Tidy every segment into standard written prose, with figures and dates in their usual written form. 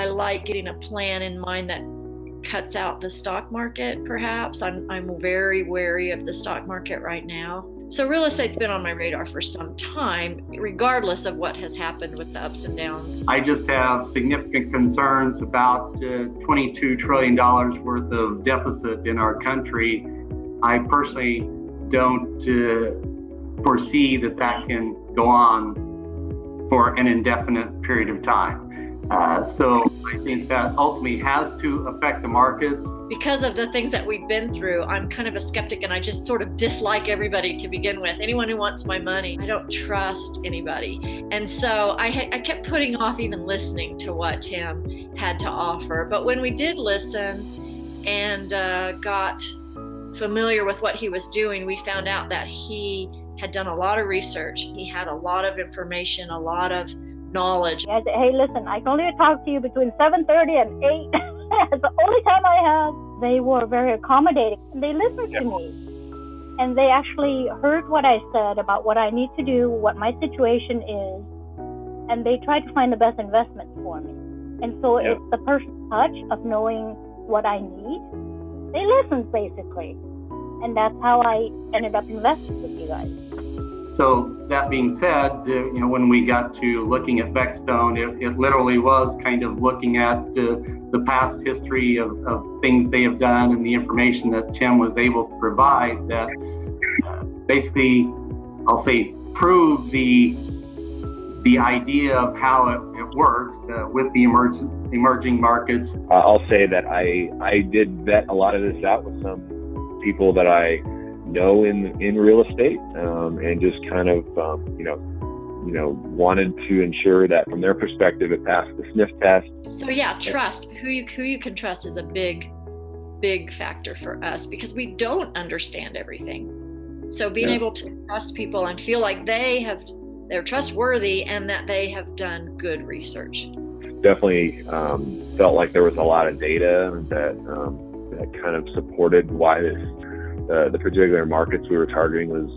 I like getting a plan in mind that cuts out the stock market, perhaps. I'm very wary of the stock market right now. So real estate's been on my radar for some time, regardless of what has happened with the ups and downs. I just have significant concerns about $22 trillion worth of deficit in our country. I personally don't foresee that can go on for an indefinite period of time. So I think that ultimately has to affect the markets. Because of the things that we've been through, I'm kind of a skeptic, and I just sort of dislike everybody to begin with. Anyone who wants my money, I don't trust anybody. And so I kept putting off even listening to what Tim had to offer. But when we did listen and got familiar with what he was doing, we found out that he had done a lot of research. He had a lot of information, a lot of knowledge. I said, hey, listen, I can only talk to you between 7:30 and 8. It's the only time I have. They were very accommodating. They listened to me. And they actually heard what I said about what I need to do, what my situation is. And they tried to find the best investment for me. And so it's the personal touch of knowing what I need. They listened, basically. And that's how I ended up investing with you guys. So that being said, when we got to looking at Beckstone, it literally was kind of looking at the past history of things they have done and the information that Tim was able to provide that basically, I'll say, proved the idea of how it works with the emerging markets. I'll say that I did vet a lot of this out with some people that I know in real estate, and just kind of wanted to ensure that from their perspective it passed the sniff test. So trust. Who you can trust is a big factor for us, because we don't understand everything. So being able to trust people and feel like they're trustworthy and that they have done good research. Definitely felt like there was a lot of data that kind of supported why the particular markets we were targeting was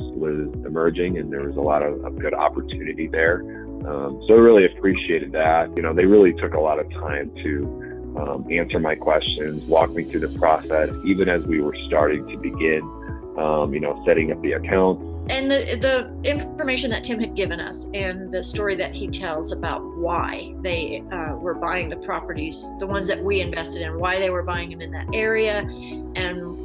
emerging, and there was a lot of good opportunity there. So I really appreciated that. They really took a lot of time to answer my questions, walk me through the process, even as we were starting to begin, setting up the account. And the information that Tim had given us and the story that he tells about why they were buying the properties, the ones that we invested in, why they were buying them in that area, and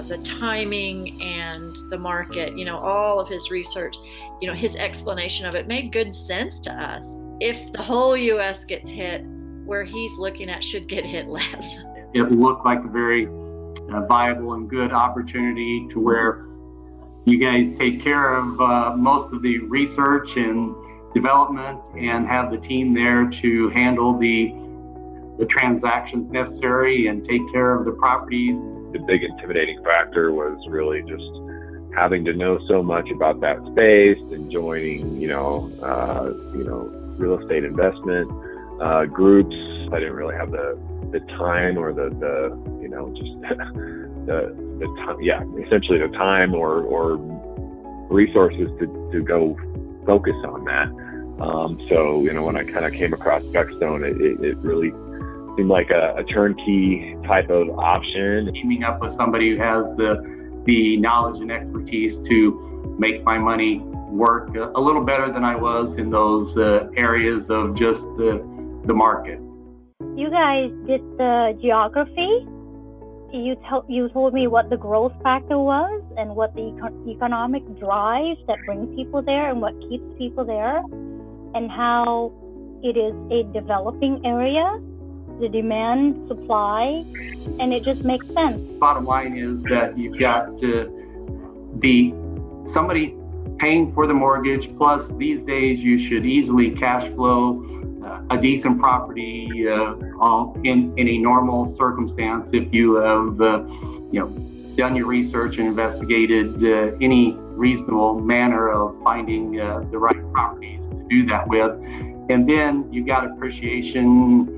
the timing and the market, all of his research, his explanation of it made good sense to us. If the whole U.S. gets hit, where he's looking at should get hit less. It looked like a very viable and good opportunity to where you guys take care of most of the research and development and have the team there to handle the transactions necessary and take care of the properties. The big intimidating factor was really just having to know so much about that space and joining, real estate investment groups. I didn't really have the time or the time, essentially the time or resources to go focus on that. So when I kind of came across Beckstone, it really seemed like a turnkey type of option. Teaming up with somebody who has the knowledge and expertise to make my money work a little better than I was in those areas of just the market. You guys did the geography. You told me what the growth factor was and what the economic drive that brings people there and what keeps people there, and how it is a developing area, the demand, supply, and it just makes sense. Bottom line is that you've got to be somebody paying for the mortgage, plus these days you should easily cash flow a decent property in a normal circumstance if you have done your research and investigated any reasonable manner of finding the right properties to do that with. And then you got appreciation.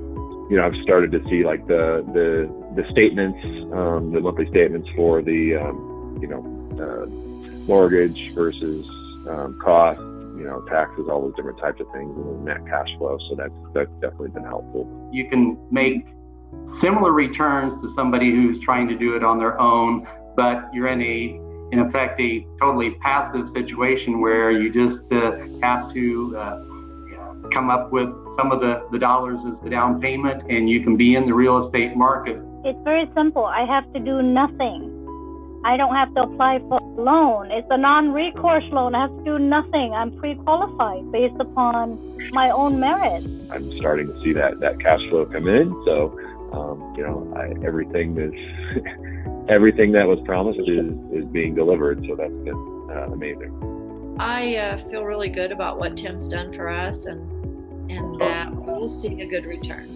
I've started to see like the statements, the monthly statements for the mortgage versus cost, taxes, all those different types of things, and then net cash flow. So that's definitely been helpful. You can make similar returns to somebody who's trying to do it on their own, but you're in effect, a totally passive situation where you just have to come up with some of the dollars as the down payment, and you can be in the real estate market. It's very simple. I have to do nothing. I don't have to apply for a loan. It's a non-recourse loan. I have to do nothing. I'm pre-qualified based upon my own merit. I'm starting to see that cash flow come in. So, everything that was promised is being delivered. So that's been amazing. I feel really good about what Tim's done for us, and that we'll see a good return.